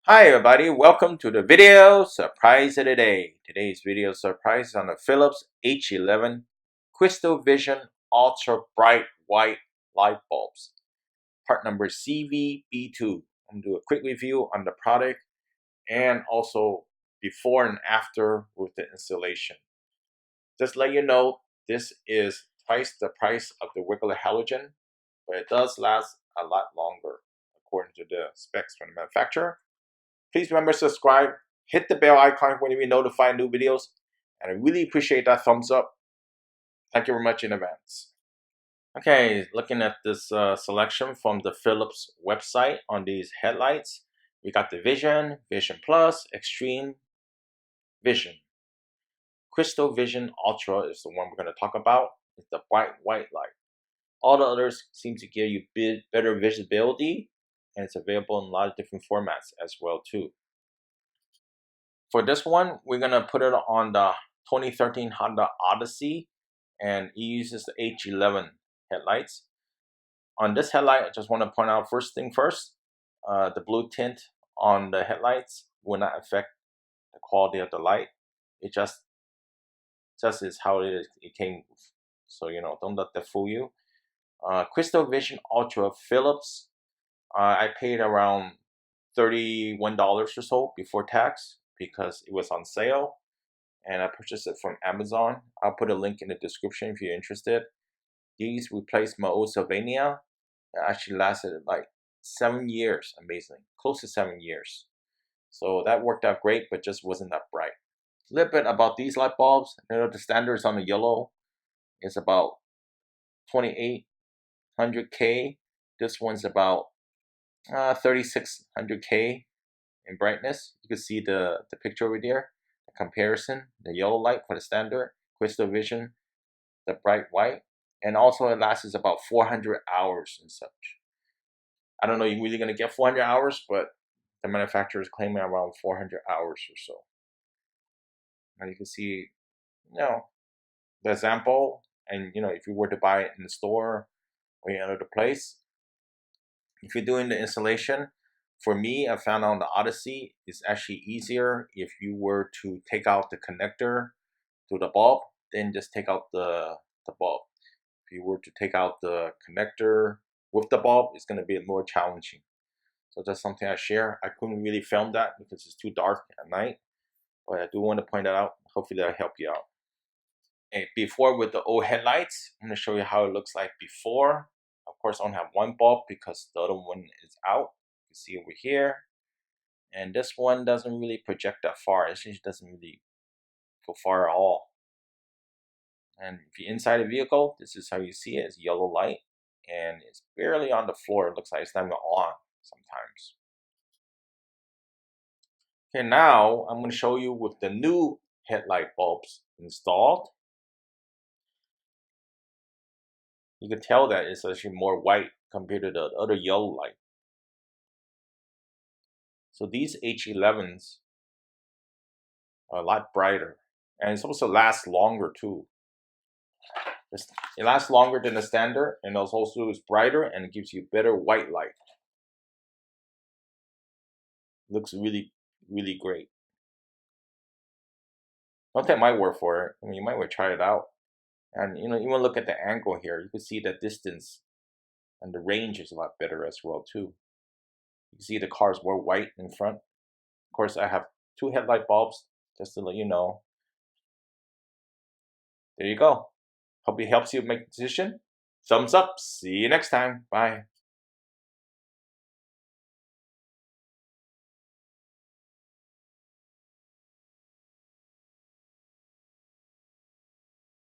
Hi everybody, welcome to the video surprise of the day. Today's video surprise is on the Philips H11 CrystalVision Ultra Bright White Light Bulbs. Part number CVB2. I'm going to do a quick review on the product and also before and after with the installation. Just let you know, this is twice the price of the regular halogen, but it does last a lot longer according to the specs from the manufacturer. Please remember to subscribe, hit the bell icon when you be notified new videos, and I really appreciate that thumbs up. Thank you very much in advance. Okay, looking at this selection from the Philips website on these headlights, we got the Vision, Vision Plus, Extreme, Vision. CrystalVision Ultra is the one we're going to talk about. It's the bright white light. All the others seem to give you better visibility, and it's available in a lot of different formats as well too. For this one, we're going to put it on the 2013 Honda Odyssey, and it uses the H11 headlights. On this headlight, I just want to point out first thing first, the blue tint on the headlights will not affect the quality of the light. It just is how it is. It came, so don't let that fool you. CrystalVision Ultra Philips, I paid around $31 or so before tax because it was on sale, and I purchased it from Amazon. I'll put a link in the description if you're interested. These replaced my old Sylvania. It actually lasted like 7 years, amazing, close to 7 years. So that worked out great, but just wasn't that bright. A little bit about these light bulbs. The standard is on the yellow. It's about 2800K. This one's about 3600K in brightness. You can see the picture over there, the comparison, the yellow light for the standard, CrystalVision, the bright white, and also it lasts about 400 hours and such. I don't know you're really going to get 400 hours, but the manufacturer is claiming around 400 hours or so. And you can see, the example, and if you were to buy it in the store or any other place, if you're doing the installation, for me, I found on the Odyssey, it's actually easier if you were to take out the connector to the bulb, then just take out the bulb. If you were to take out the connector with the bulb, it's going to be more challenging. So that's something I share. I couldn't really film that because it's too dark at night, but I do want to point that out. Hopefully that'll help you out. And before with the old headlights, I'm going to show you how it looks like before. Of course, I only have one bulb because the other one is out. You can see over here. And this one doesn't really project that far. It just doesn't really go far at all. And if you're inside a vehicle, this is how you see it. It's yellow light, and it's barely on the floor. It looks like it's not even on sometimes. Okay, now I'm going to show you with the new headlight bulbs installed. You can tell that it's actually more white compared to the other yellow light. So these H11s are a lot brighter, and it's also lasts longer too. It lasts longer than the standard, and also is brighter, and it gives you better white light. Looks really, really great. Don't take my word for it. I mean, you might want to try it out. And even look at the angle here. You can see the distance and the range is a lot better as well too. You can see the car is more white in front. Of course, I have 2 headlight bulbs just to let you know. There you go. Hope it helps you make a decision. Thumbs up. See you next time. Bye.